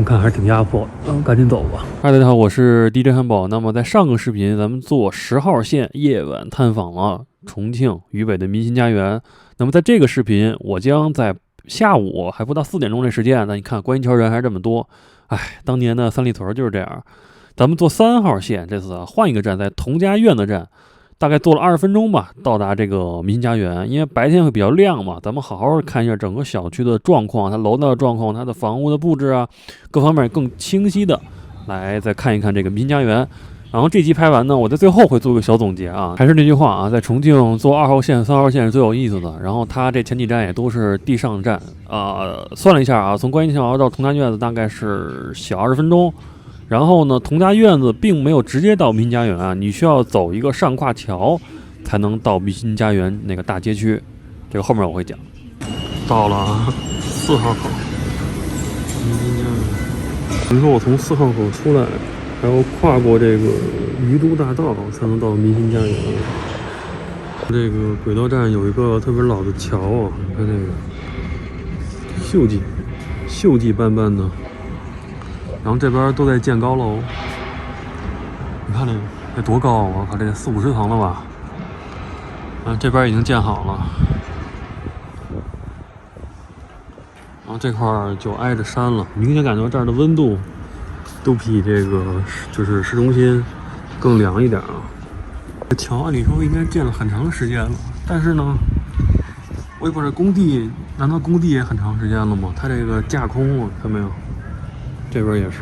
么看还是挺压迫的，赶紧走吧。嗨，大家好，我是 DJ 汉堡。那么在上个视频，咱们做10号线夜晚探访了重庆渝北的民心家园。那么在这个视频，我将在下午还不到4点钟这时间，那你看观音桥人还是这么多。当年的三里屯就是这样。咱们坐3号线，这次换一个站，在佟家院的站。大概坐了20分钟吧，到达这个民心家园。因为白天会比较亮嘛，咱们好好看一下整个小区的状况，它楼道的状况，它的房屋的布置啊，各方面更清晰的来再看一看这个民心家园。然后这集拍完呢，我在最后会做个小总结啊。还是那句话啊，在重庆坐2号线、3号线是最有意思的。然后它这前几站也都是地上站算了一下啊，从观音桥到佟家院子大概是小20分钟。然后呢，佟家院子并没有直接到民心家园啊，你需要走一个上跨桥才能到民心家园那个大街区，这个后面我会讲。到了4号口，民心家园。等于说我从4号口出来，还要跨过这个鱼都大道才能到民心家园。这个轨道站有一个特别老的桥啊，你看这个锈迹斑斑的。然后这边都在建高楼，你看这多高啊！我靠，这40-50层了吧？这边已经建好了，然后这块就挨着山了，明显感觉这儿的温度都比这个就是市中心更凉一点啊。这桥按理说应该建了很长时间了，但是呢，我也不知道工地，难道工地也很长时间了吗？它这个架空了，看没有？这边也是，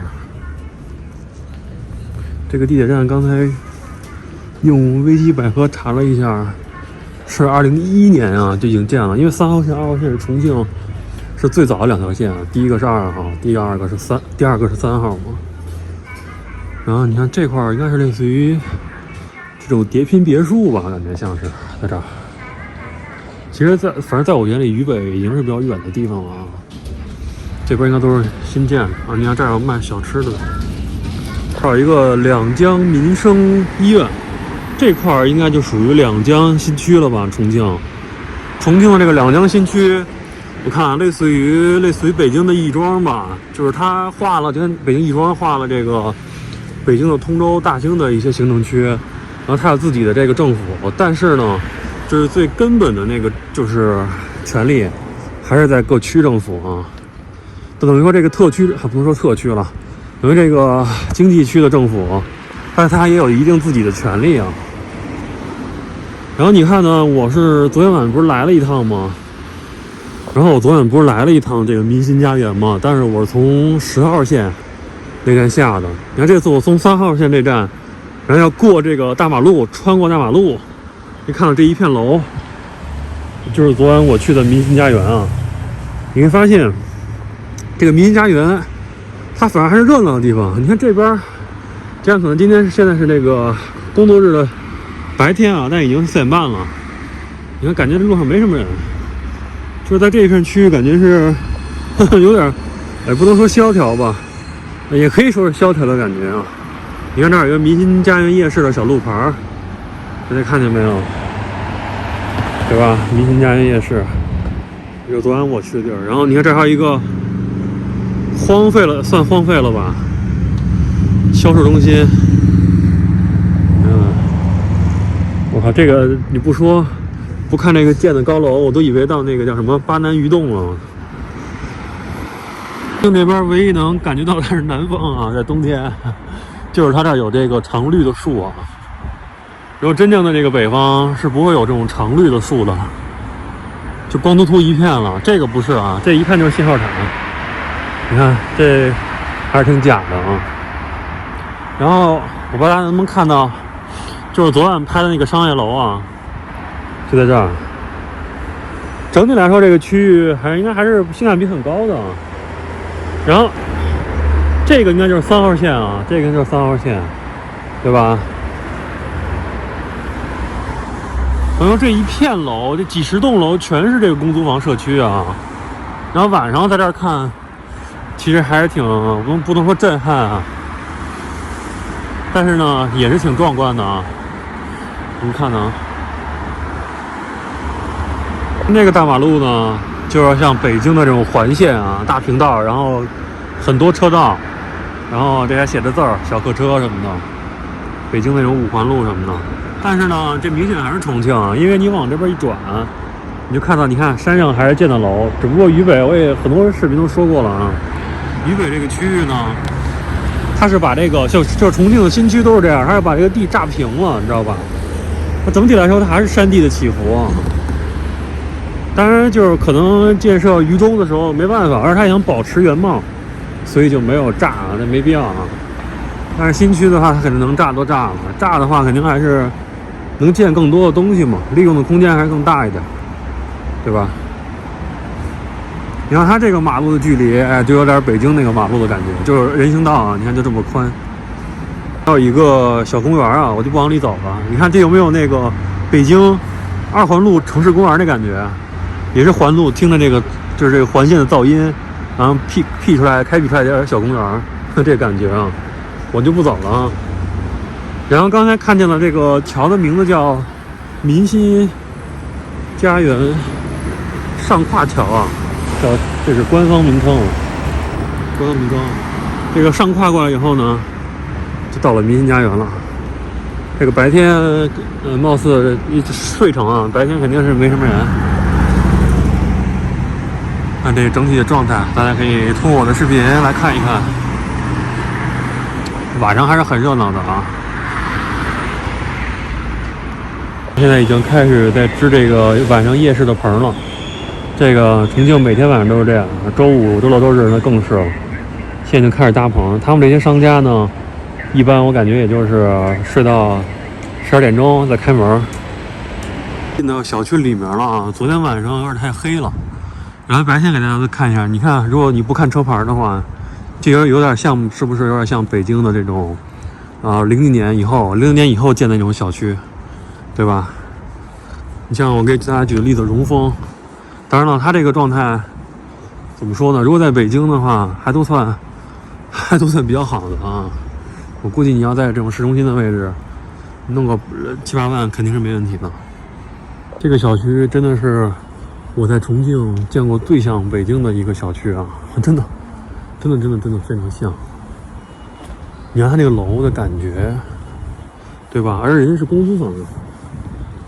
这个地铁站刚才用维基百科查了一下，是2011年啊就已经建了。因为3号线、2号线是重庆是最早的2条线，第一个是2号，第二个是3号嘛。然后你看这块应该是类似于这种叠拼别墅吧，感觉像是在这儿。其实反正在我眼里，渝北已经是比较远的地方了啊。这边应该都是新建的啊！你看这儿有卖小吃的，这儿有一个两江民生医院，这块儿应该就属于两江新区了吧？重庆的这个两江新区，我看类似于北京的亦庄吧，就是它划了，就跟北京亦庄划了这个北京的通州、大兴的一些行政区，然后它有自己的这个政府，但是呢，就是最根本的那个就是权力还是在各区政府啊。等于说这个特区还不能说特区了，等于这个经济区的政府，但是它也有一定自己的权利啊。然后你看呢，我是昨天晚上不是来了一趟吗？然后我昨晚不是来了一趟这个民心家园吗？但是我是从10号线那站下的。你看这次我从3号线这站，然后要过这个大马路，穿过大马路，你看到这一片楼，就是昨晚我去的民心家园啊。你会发现这个民心家园，它反而还是热闹的地方。你看这边，这样可能现在是这个工作日的白天啊，但已经4点半了。你看，感觉这路上没什么人，就是在这一片区域，感觉是有点，也不能说萧条吧，也可以说是萧条的感觉啊。你看这儿有一个民心家园夜市的小路牌，大家看见没有？对吧？民心家园夜市，这是昨晚我去的地儿。然后你看这还有一个。算荒废了吧？销售中心，我靠，这个你不说，不看这个建的高楼，我都以为到那个叫什么巴南鱼洞了。这边唯一能感觉到的是南风啊，在冬天，就是它这儿有这个常绿的树啊。然后真正的这个北方是不会有这种常绿的树的，就光秃秃一片了。这个不是啊，这一看就是信号塔。你看这还是挺假的啊。然后我不知道大家能不能看到，就是昨晚拍的那个商业楼啊，就在这儿。整体来说，这个区域应该还是性价比很高的。然后这个应该就是3号线啊，这个就是3号线，对吧？然后这一片楼，这几十栋楼全是这个公租房社区啊。然后晚上在这儿看。其实还是不能说震撼啊，但是呢也是挺壮观的啊。你们看呢，那个大马路呢，就是像北京的这种环线啊，大平道，然后很多车道，然后这还写着字儿，小客车什么的，北京那种五环路什么的。但是呢，这明显还是重庆，因为你往这边一转，你就看到，你看山上还是建的楼，只不过渝北我也很多视频都说过了啊。渝北这个区域呢，它是把这个就是重庆的新区都是这样，它是把这个地炸平了，你知道吧？它整体来说它还是山地的起伏。当然，就是可能建设渝中的时候没办法，而它也想保持原貌，所以就没有炸，这没必要啊。但是新区的话，它肯定能炸都炸了，炸的话肯定还是能建更多的东西嘛，利用的空间还是更大一点，对吧？你看它这个马路的距离，哎，就有点北京那个马路的感觉，就是人行道啊，你看就这么宽。还有一个小公园啊，我就不往里走了。你看这有没有那个北京2环路城市公园的感觉？也是环路，听着这个就是这个环线的噪音，然后开辟出来点小公园，这感觉啊，我就不走了啊。然后刚才看见了这个桥的名字叫民心家园上跨桥啊，这是官方名称。这个上跨过来以后呢，就到了民心家园了。这个白天貌似一睡城啊，白天肯定是没什么人。看这整体的状态，大家可以通过我的视频来看一看。晚上还是很热闹的啊！现在已经开始在支这个晚上夜市的棚了。这个重庆每天晚上都是这样，周五、周六、周日那更是了。现在就开始搭棚，他们这些商家呢，一般我感觉也就是睡到12点钟再开门。进到小区里面了啊！昨天晚上有点太黑了。然后白天给大家都看一下，你看，如果你不看车牌的话，这有点像，是不是有点像北京的这种00年以后建的那种小区，对吧？你像我给大家举个例子，荣丰，当然了，它这个状态怎么说呢？如果在北京的话，还都算比较好的啊。我估计你要在这种市中心的位置，弄个7、8万肯定是没问题的。这个小区真的是我在重庆见过最像北京的一个小区啊，真的非常像。你看它那个楼的感觉，对吧？而且人家是公租房，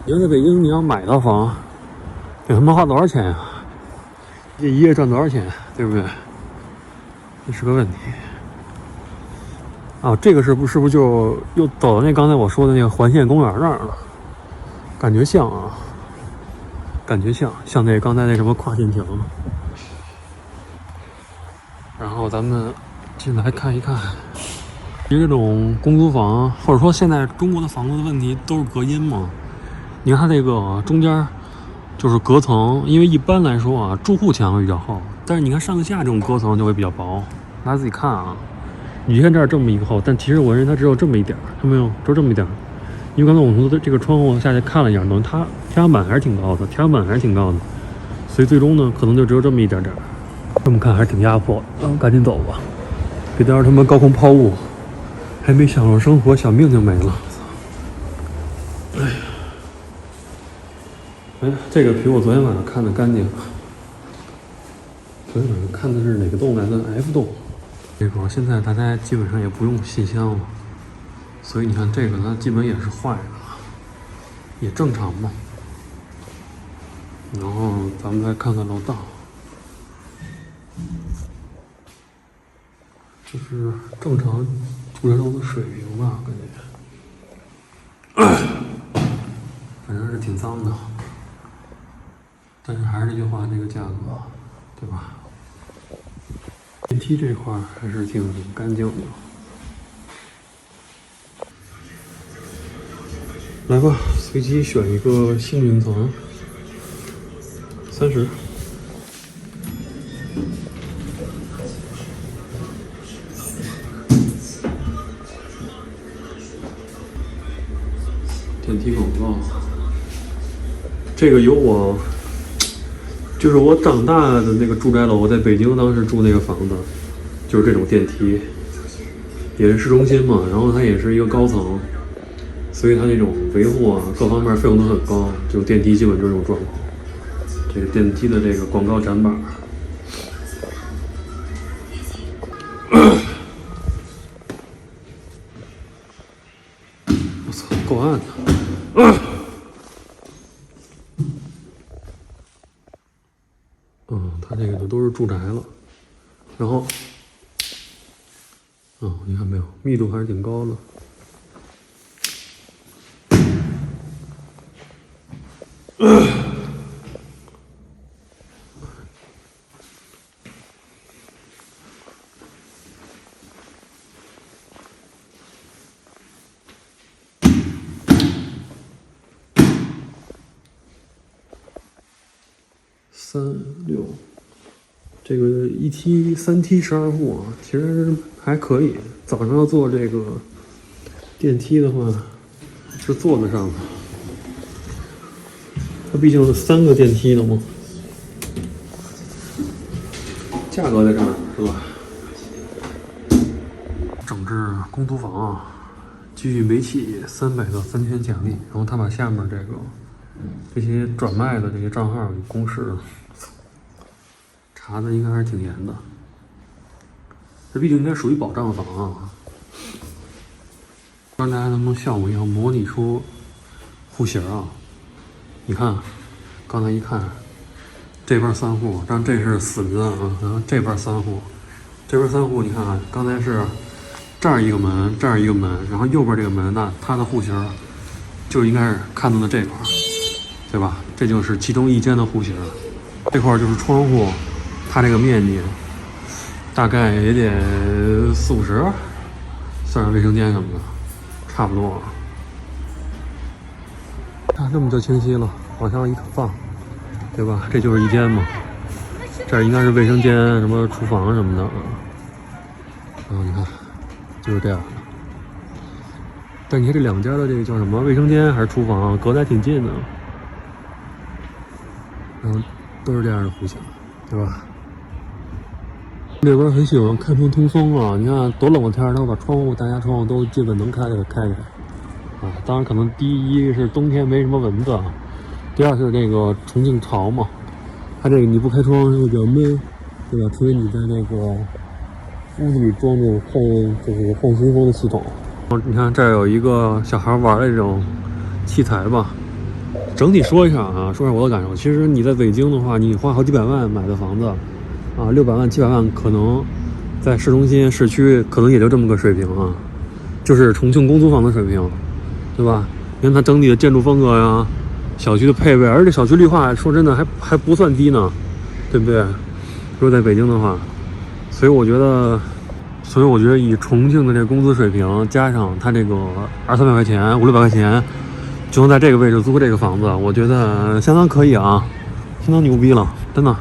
你要在北京，你要买套房，得他妈花多少钱呀？这一月赚多少钱，对不对？这是个问题。啊，这个是不是就又走到那刚才我说的那个环线公园那儿了？感觉像啊。感觉像那刚才那什么跨线桥，然后咱们进来看一看，这种公租房，或者说现在中国的房子的问题都是隔音嘛。你看它这个中间就是隔层，因为一般来说啊，住户墙会比较厚，但是你看上下这种隔层就会比较薄。大家自己看啊，你看这儿这么一个厚，但其实我认为它只有这么一点，看没有，就这么一点。因为刚才我从这个窗户下去看了一下，等于它天花板还是挺高的，所以最终呢，可能就只有这么一点点。这么看还是挺压迫的，赶紧走吧，别到时候他们高空抛物，还没享受生活，小命就没了。哎，这个比我昨天晚上看的干净。昨天晚上看的是哪个洞来的 ？F 洞。这个现在大家基本上也不用信箱了。所以你看这个它基本也是坏的，也正常嘛。然后咱们再看看楼道，就是正常住宅楼的水平吧，感觉，反正是挺脏的。但是还是那句话，这个价格，对吧？电梯这块还是挺干净的。来吧，随机选一个幸运层，30。电梯广告，这个有我，就是我长大的那个住宅楼，我在北京当时住那个房子，就是这种电梯，也是市中心嘛，然后它也是一个高层。所以它那种维护啊，各方面费用都很高，这种电梯基本就是这种状况。这个电梯的这个广告展板，破案的。它这个都是住宅了，然后，你看没有，密度还是挺高的。36，这个一梯3梯12户啊，其实还可以。早上要坐这个电梯的话，是坐得上的。它毕竟是3个电梯的嘛。价格在这儿是吧？整治公租房啊，基于煤气300到3000奖励，然后他把下面这些转卖的这些账号给公示了。查的应该还是挺严的，这毕竟应该属于保障房啊。不知道大家能不能像我一样模拟出户型啊？你看，刚才一看，这边3户，但这是死人啊，然后这边3户，这边3户，你看刚才是这儿一个门，这儿一个门，然后右边这个门，那它的户型就应该是看到的这块，对吧？这就是其中一间的户型，这块就是窗户。它这个面积大概也得40-50，算上卫生间什么的，差不多。啊，这么就清晰了，往上一放，对吧？这就是一间嘛，这应该是卫生间、什么厨房什么的。你看，就是这样的。但你看这两家的这个叫什么卫生间还是厨房，隔得还挺近的，然后都是这样的户型，对吧？那边很喜欢开窗通风啊！你看多冷的天，他把窗户、大家窗户都基本能开开。当然可能第一是冬天没什么蚊子，第二是这个重庆潮嘛，它这个你不开窗会比较闷，对吧？除非你在那个屋子里装这种换新风的系统。你看这儿有一个小孩玩的这种器材吧。整体说一下啊，说一下我的感受。其实你在北京的话，你花好几百万买的房子。600万、700万，可能在市中心、市区，可能也就这么个水平啊，就是重庆公租房的水平，对吧？你看它整体的建筑风格呀，小区的配备，而且小区绿化，说真的还不算低呢，对不对？如果在北京的话，所以我觉得以重庆的这个工资水平，加上它这个200-300块钱、500-600块钱，就能在这个位置租这个房子，我觉得相当可以啊，相当牛逼了，真的。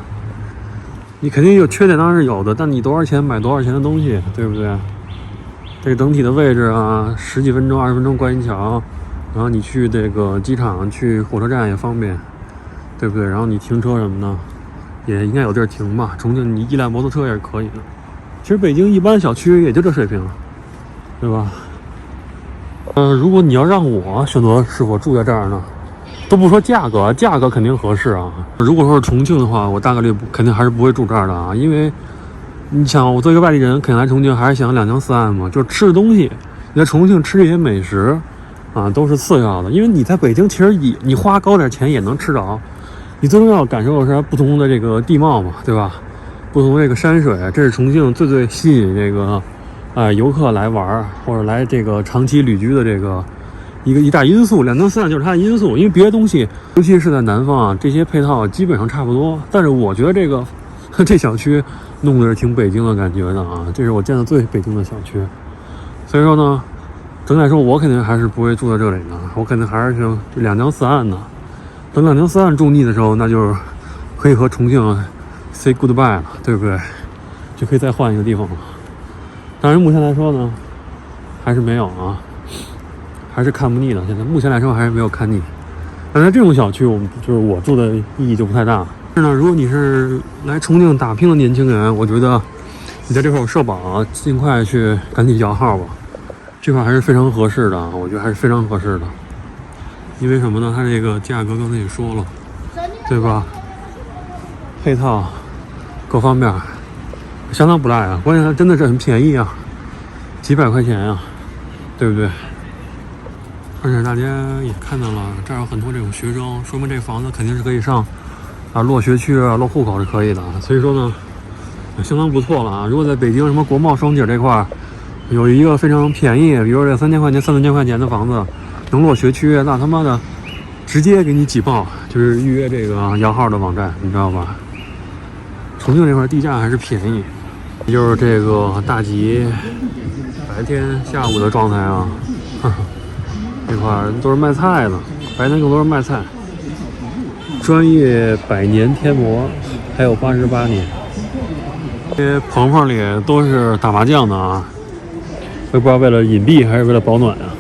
你肯定有缺点，当然是有的，但你多少钱买多少钱的东西，对不对？这个整体的位置啊，10几分钟、20分钟过一桥，然后你去这个机场、去火车站也方便，对不对？然后你停车什么的，也应该有地儿停吧。重庆你依赖摩托车也是可以的。其实北京一般小区也就这水平，对吧？如果你要让我选择是否住在这儿呢？都不说价格肯定合适啊。如果说是重庆的话，我大概率肯定还是不会住这儿的啊，因为你想，我作为一个外地人，肯定来重庆还是想2江4岸嘛，就是吃的东西，你在重庆吃这些美食啊，都是次要的。因为你在北京，其实你花高点钱也能吃着，你最重要感受的是不同的这个地貌嘛，对吧？不同的这个山水，这是重庆最吸引这个游客来玩或者来这个长期旅居的这个一大因素。2江4岸就是它的因素，因为别的东西，尤其是在南方啊，这些配套基本上差不多。但是我觉得这小区弄的是挺北京的感觉的啊，这是我见的最北京的小区。所以说呢，整体来说，我肯定还是不会住在这里的，我肯定还是2江4岸的。等2江4岸住腻的时候，那就是可以和重庆 say goodbye 了，对不对？就可以再换一个地方了。当然目前来说呢，还是没有啊，还是看不腻的。现在目前来说还是没有看腻。但是这种小区，我住的意义就不太大。但是呢，如果你是来重庆打拼的年轻人，我觉得你在这块有社保，尽快去赶紧摇号吧。这块还是非常合适的，我觉得还是非常合适的。因为什么呢？它这个价格刚才也说了，对吧？配套各方面相当不赖啊，关键它真的是很便宜啊，几百块钱啊，对不对？而且大家也看到了，这儿有很多这种学生，说明这房子肯定是可以上啊，落学区啊，落户口是可以的。所以说呢，相当不错了啊。如果在北京什么国贸双井这块有一个非常便宜，比如这3000块钱、4000块钱的房子能落学区，那他妈的直接给你挤爆，就是预约这个摇号的网站，你知道吧？重庆这块地价还是便宜，也就是这个大吉白天下午的状态啊。这块都是卖菜的，白天更多是卖菜。专业100年天魔，还有88年。这些棚棚里都是打麻将的啊，我也不知道为了隐蔽还是为了保暖啊，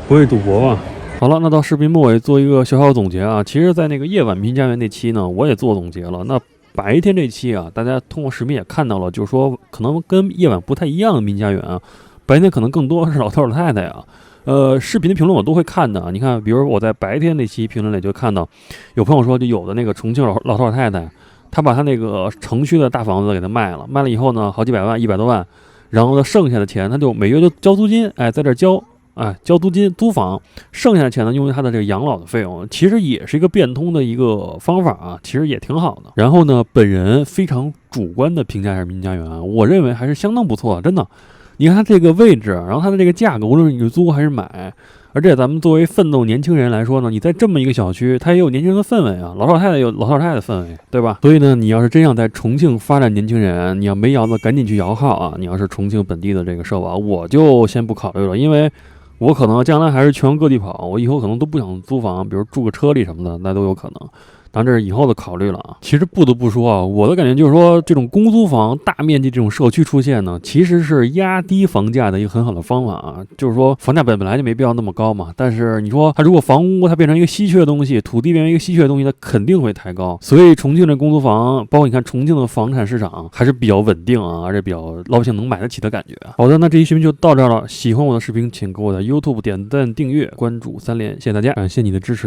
不会赌博吧？好了，那到视频末尾做一个小小总结啊。其实，在那个夜晚民家园那期呢，我也做总结了。那白天这期啊，大家通过视频也看到了，就是说可能跟夜晚不太一样的民家园啊，白天可能更多是老头老太太啊。视频的评论我都会看的。你看，比如我在白天那期评论里就看到，有朋友说，就有的那个重庆老头老太太，他把他那个城区的大房子给他卖了，卖了以后呢，好几百万、100多万，然后呢，剩下的钱他就每月就交租金，哎，在这交，哎，交租金租房，剩下的钱呢，用于他的这个养老的费用，其实也是一个变通的一个方法啊，其实也挺好的。然后呢，本人非常主观的评价一下民家园啊，我认为还是相当不错，真的。你看它这个位置，然后它的这个价格，无论你是租还是买，而且咱们作为奋斗年轻人来说呢，你在这么一个小区，它也有年轻人的氛围啊，老少太太有老少太太的氛围，对吧？所以呢，你要是真想在重庆发展年轻人，你要没摇的赶紧去摇号啊！你要是重庆本地的这个社保，我就先不考虑了，因为我可能将来还是全国各地跑，我以后可能都不想租房，比如住个车里什么的，那都有可能。当然这是以后的考虑了啊。其实不得不说啊，我的感觉就是说，这种公租房大面积这种社区出现呢，其实是压低房价的一个很好的方法啊。就是说，房价本来就没必要那么高嘛。但是你说它如果房屋它变成一个稀缺的东西，土地变成一个稀缺的东西，它肯定会抬高。所以重庆的公租房，包括你看重庆的房产市场还是比较稳定啊，而且比较老百姓能买得起的感觉。好的，那这期视频就到这儿了。喜欢我的视频，请给我的 YouTube 点赞、订阅、关注3连，谢谢大家，感谢你的支持。